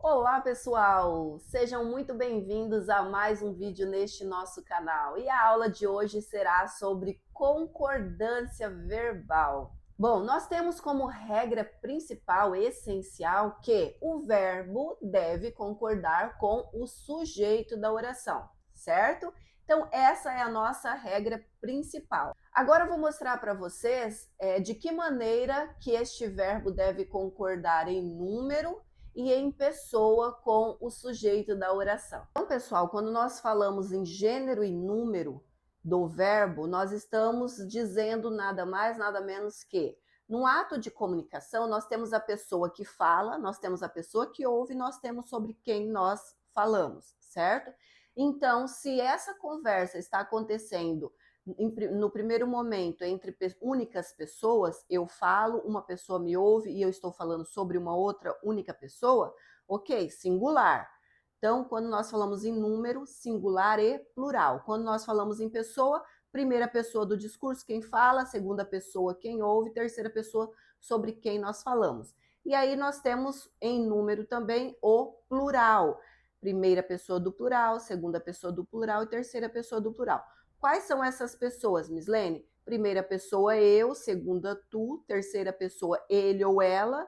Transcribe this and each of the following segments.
Olá pessoal, sejam muito bem-vindos a mais um vídeo neste nosso canal e a aula de hoje será sobre concordância verbal. Bom, nós temos como regra principal, essencial, que o verbo deve concordar com o sujeito da oração, certo? Então essa é a nossa regra principal. Agora eu vou mostrar para vocês de que maneira que este verbo deve concordar em número e em pessoa com o sujeito da oração. Então, pessoal, quando nós falamos em gênero e número do verbo, nós estamos dizendo nada mais, nada menos que no ato de comunicação, nós temos a pessoa que fala, nós temos a pessoa que ouve, nós temos sobre quem nós falamos, certo? Então, se essa conversa está acontecendo no primeiro momento entre únicas pessoas, eu falo, uma pessoa me ouve e eu estou falando sobre uma outra única pessoa, ok, singular. Então, quando nós falamos em número, singular e plural. Quando nós falamos em pessoa, primeira pessoa do discurso, quem fala, segunda pessoa, quem ouve, terceira pessoa sobre quem nós falamos. E aí nós temos em número também o plural. Primeira pessoa do plural, segunda pessoa do plural e terceira pessoa do plural. Quais são essas pessoas, Mislene? Primeira pessoa eu, segunda tu, terceira pessoa ele ou ela,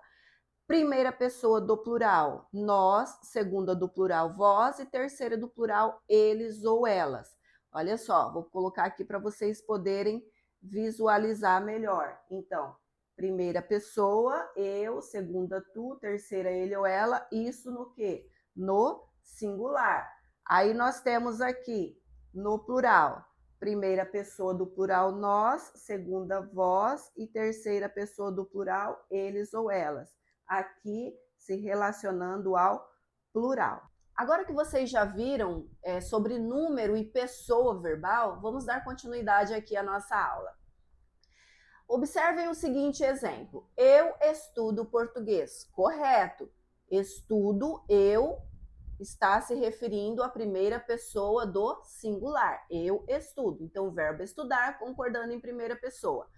primeira pessoa do plural nós, segunda do plural vós e terceira do plural eles ou elas. Olha só, vou colocar aqui para vocês poderem visualizar melhor. Então, primeira pessoa eu, segunda tu, terceira ele ou ela, isso no quê? No singular. Aí nós temos aqui no plural, primeira pessoa do plural nós, segunda vós e terceira pessoa do plural eles ou elas. Aqui se relacionando ao plural. Agora que vocês já viram sobre número e pessoa verbal, vamos dar continuidade aqui à nossa aula. Observem o seguinte exemplo. Eu estudo português. Correto. Estudo, eu, está se referindo à primeira pessoa do singular. Eu estudo. Então, o verbo estudar concordando em primeira pessoa.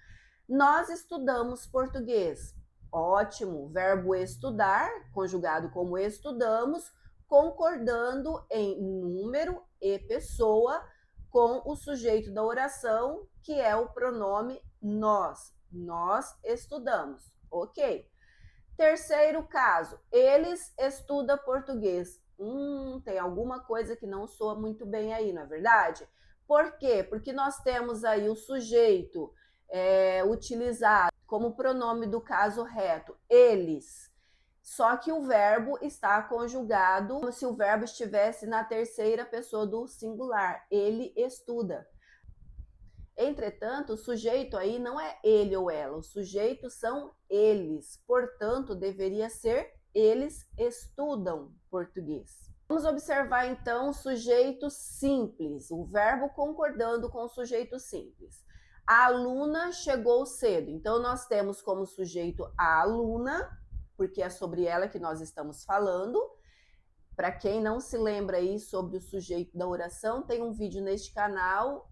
Nós estudamos português. Ótimo. Verbo estudar, conjugado como estudamos, concordando em número e pessoa com o sujeito da oração, que é o pronome nós. Nós estudamos. Ok. Terceiro caso, eles estudam português. Tem alguma coisa que não soa muito bem aí, não é verdade? Por quê? Porque nós temos aí o sujeito utilizado como pronome do caso reto, eles. Só que o verbo está conjugado como se o verbo estivesse na terceira pessoa do singular. Ele estuda. Entretanto, o sujeito aí não é ele ou ela, os sujeitos são eles, portanto, deveria ser eles estudam português. Vamos observar então o sujeito simples, o verbo concordando com o sujeito simples. A aluna chegou cedo, então nós temos como sujeito a aluna, porque é sobre ela que nós estamos falando. Para quem não se lembra aí sobre o sujeito da oração, tem um vídeo neste canal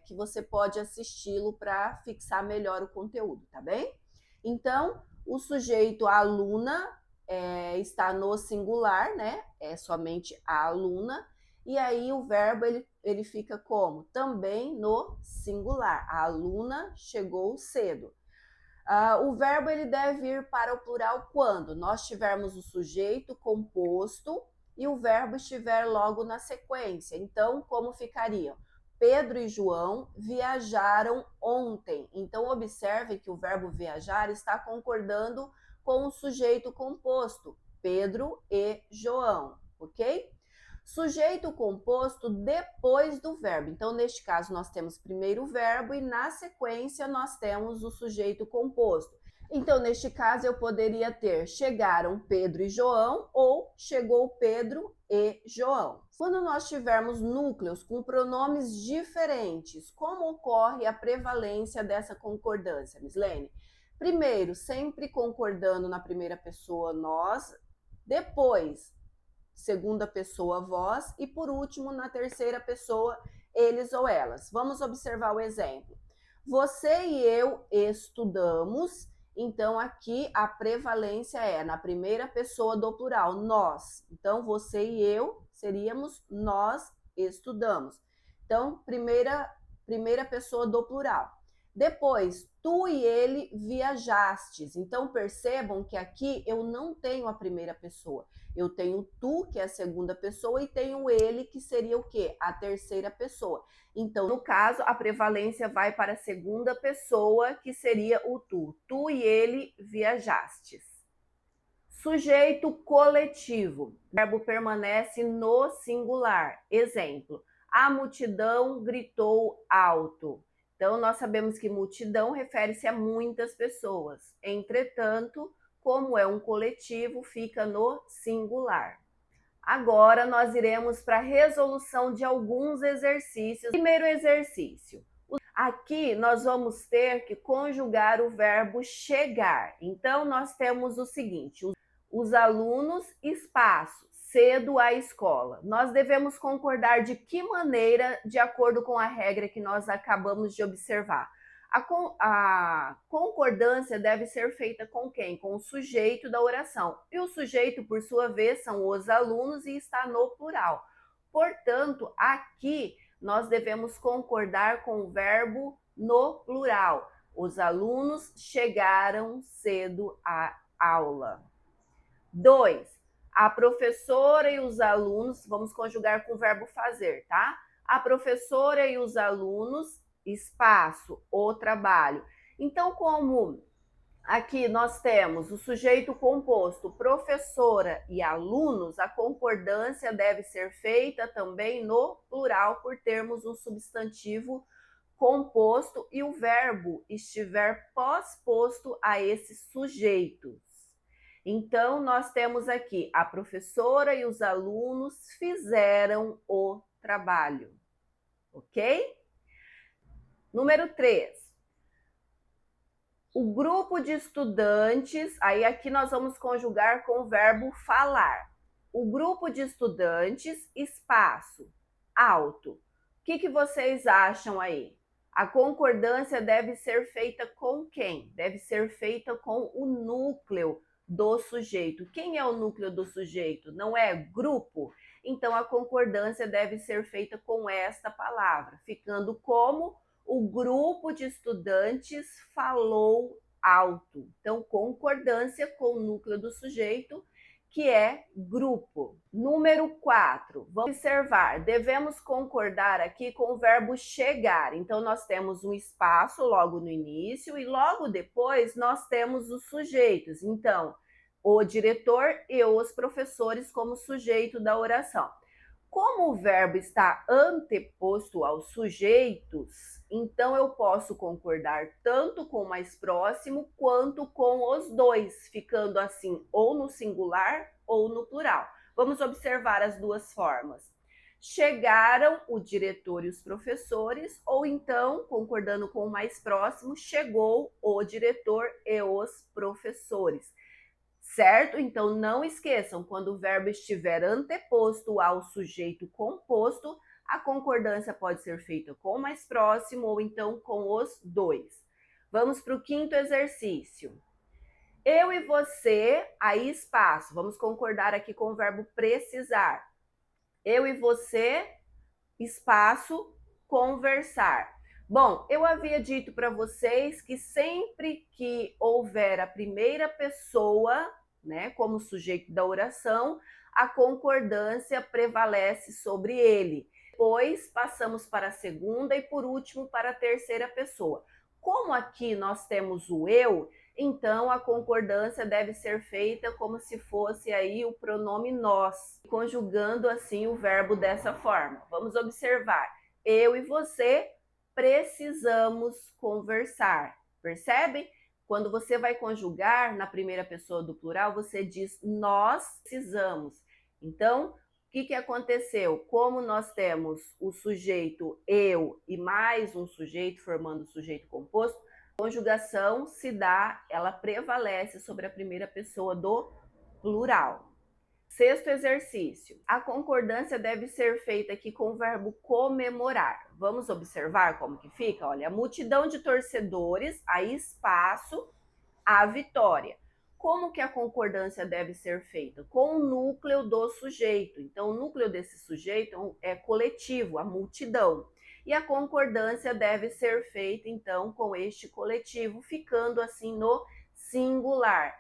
que você pode assisti-lo para fixar melhor o conteúdo, tá bem? Então, o sujeito a aluna está no singular, né? É somente a aluna. E aí o verbo ele fica como? Também no singular. A aluna chegou cedo. O verbo ele deve ir para o plural quando nós tivermos o sujeito composto e o verbo estiver logo na sequência. Então, como ficariam? Pedro e João viajaram ontem. Então, observe que o verbo viajar está concordando com o sujeito composto, Pedro e João, ok? Sujeito composto depois do verbo. Então, neste caso, nós temos primeiro o verbo e na sequência nós temos o sujeito composto. Então, neste caso, eu poderia ter chegaram Pedro e João ou chegou Pedro e João. Quando nós tivermos núcleos com pronomes diferentes, como ocorre a prevalência dessa concordância, Mislene? Primeiro, sempre concordando na primeira pessoa nós, depois segunda pessoa vós e por último na terceira pessoa eles ou elas. Vamos observar o exemplo. Você e eu estudamos Então, aqui a prevalência é na primeira pessoa do plural, nós. Então, você e eu seríamos nós estudamos. Então, primeira pessoa do plural. Depois, tu e ele viajastes. Então, percebam que aqui eu não tenho a primeira pessoa. Eu tenho tu, que é a segunda pessoa, e tenho ele, que seria o quê? A terceira pessoa. Então, no caso, a prevalência vai para a segunda pessoa, que seria o tu. Tu e ele viajastes. Sujeito coletivo. O verbo permanece no singular. Exemplo: a multidão gritou alto. Então, nós sabemos que multidão refere-se a muitas pessoas. Entretanto, como é um coletivo, fica no singular. Agora nós iremos para a resolução de alguns exercícios. Primeiro exercício. Aqui nós vamos ter que conjugar o verbo chegar. Então, nós temos o seguinte: os alunos, espaço, cedo à escola. Nós devemos concordar de que maneira, de acordo com a regra que nós acabamos de observar. A concordância deve ser feita com quem? Com o sujeito da oração. E o sujeito, por sua vez, são os alunos e está no plural. Portanto, aqui nós devemos concordar com o verbo no plural. Os alunos chegaram cedo à aula. 2. A professora e os alunos, vamos conjugar com o verbo fazer, tá? A professora e os alunos, espaço, o trabalho. Então, como aqui nós temos o sujeito composto, professora e alunos, a concordância deve ser feita também no plural, por termos um substantivo composto e o verbo estiver pós-posto a esses sujeitos. Então, nós temos aqui: a professora e os alunos fizeram o trabalho. Ok? Número 3. O grupo de estudantes, aí aqui nós vamos conjugar com o verbo falar. O grupo de estudantes, espaço, alto. O que vocês acham aí? A concordância deve ser feita com quem? Deve ser feita com o núcleo do sujeito. Quem é o núcleo do sujeito? Não é grupo? Então, a concordância deve ser feita com esta palavra, ficando como o grupo de estudantes falou alto. Então, concordância com o núcleo do sujeito, que é grupo. Número 4, vamos observar, devemos concordar aqui com o verbo chegar. Então, nós temos um espaço logo no início e logo depois nós temos os sujeitos. Então, o diretor e os professores como sujeito da oração. Como o verbo está anteposto aos sujeitos, então eu posso concordar tanto com o mais próximo quanto com os dois, ficando assim ou no singular ou no plural. Vamos observar as duas formas. Chegaram o diretor e os professores, ou então, concordando com o mais próximo, chegou o diretor e os professores. Certo? Então, não esqueçam, quando o verbo estiver anteposto ao sujeito composto, a concordância pode ser feita com o mais próximo ou então com os dois. Vamos para o quinto exercício. Eu e você, aí espaço. Vamos concordar aqui com o verbo precisar. Eu e você, espaço, conversar. Bom, eu havia dito para vocês que sempre que houver a primeira pessoa, né, como sujeito da oração, a concordância prevalece sobre ele. Depois passamos para a segunda e por último para a terceira pessoa. Como aqui nós temos o eu, então a concordância deve ser feita como se fosse aí o pronome nós, conjugando assim o verbo dessa forma. Vamos observar. Eu e você precisamos conversar. Percebe? Quando você vai conjugar na primeira pessoa do plural, você diz nós precisamos. Então, o que aconteceu? Como nós temos o sujeito eu e mais um sujeito formando o sujeito composto, a conjugação se dá, ela prevalece sobre a primeira pessoa do plural. Sexto exercício. A concordância deve ser feita aqui com o verbo comemorar. Vamos observar como que fica? Olha, a multidão de torcedores, aí espaço, a vitória. Como que a concordância deve ser feita? Com o núcleo do sujeito. Então, o núcleo desse sujeito é coletivo, a multidão. E a concordância deve ser feita, então, com este coletivo, ficando assim no singular.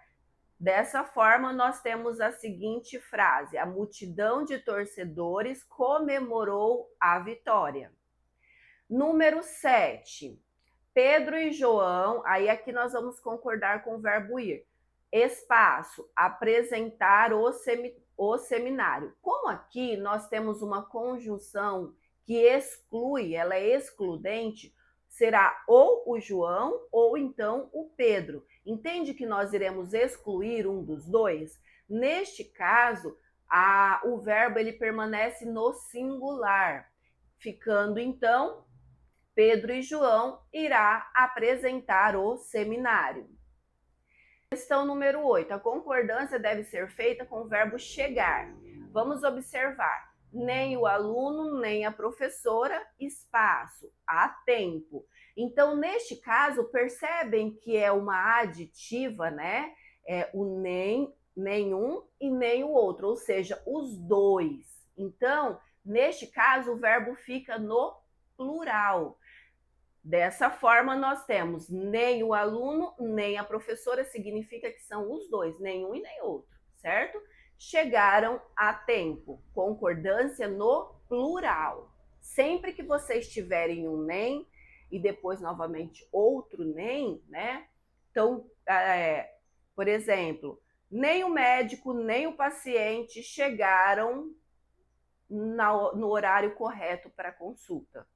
Dessa forma, nós temos a seguinte frase: a multidão de torcedores comemorou a vitória. Número 7. Pedro e João, aí aqui nós vamos concordar com o verbo ir. Espaço, apresentar o seminário. Como aqui nós temos uma conjunção que exclui, ela é excludente, será ou o João ou então o Pedro. Entende que nós iremos excluir um dos dois? Neste caso, o verbo ele permanece no singular, ficando então Pedro e João irá apresentar o seminário. Questão número 8. A concordância deve ser feita com o verbo chegar. Vamos observar. Nem o aluno, nem a professora, espaço, há tempo. Então, neste caso, percebem que é uma aditiva, né? É o nem um e nem o outro, ou seja, os dois. Então, neste caso, o verbo fica no plural. Dessa forma, nós temos nem o aluno, nem a professora, significa que são os dois, nem um e nem outro, certo? Chegaram a tempo, concordância no plural. Sempre que vocês tiverem um nem e depois novamente outro nem, né? Então, por exemplo, nem o médico, nem o paciente chegaram no horário correto para a consulta.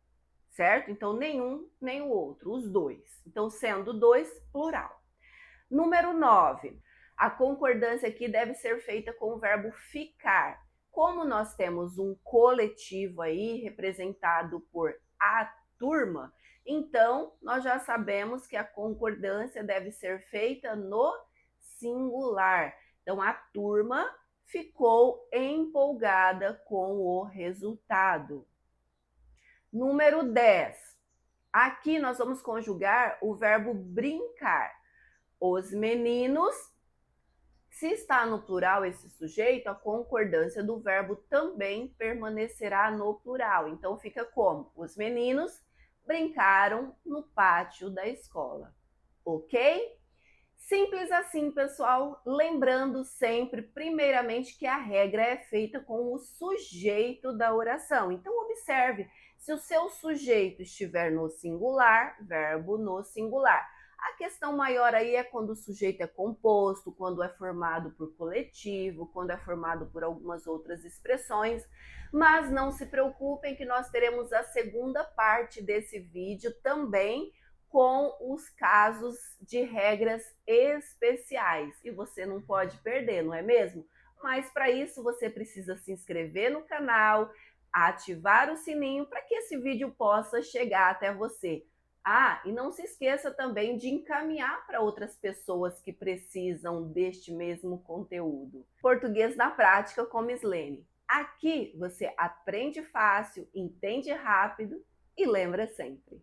Certo? Então, nenhum, nem o outro, os dois. Então, sendo dois, plural. Número 9. A concordância aqui deve ser feita com o verbo ficar. Como nós temos um coletivo aí, representado por a turma, então, nós já sabemos que a concordância deve ser feita no singular. Então, a turma ficou empolgada com o resultado. Número 10. Aqui nós vamos conjugar o verbo brincar. Os meninos, se está no plural esse sujeito, a concordância do verbo também permanecerá no plural. Então fica como? Os meninos brincaram no pátio da escola. Ok? Simples assim, pessoal. Lembrando sempre, primeiramente, que a regra é feita com o sujeito da oração. Então observe. Se o seu sujeito estiver no singular, verbo no singular. A questão maior aí é quando o sujeito é composto, quando é formado por coletivo, quando é formado por algumas outras expressões. Mas não se preocupem que nós teremos a segunda parte desse vídeo também com os casos de regras especiais. E você não pode perder, não é mesmo? Mas para isso você precisa se inscrever no canal, ativar o sininho para que esse vídeo possa chegar até você. E não se esqueça também de encaminhar para outras pessoas que precisam deste mesmo conteúdo. Português na prática com Mislene. Aqui você aprende fácil, entende rápido e lembra sempre.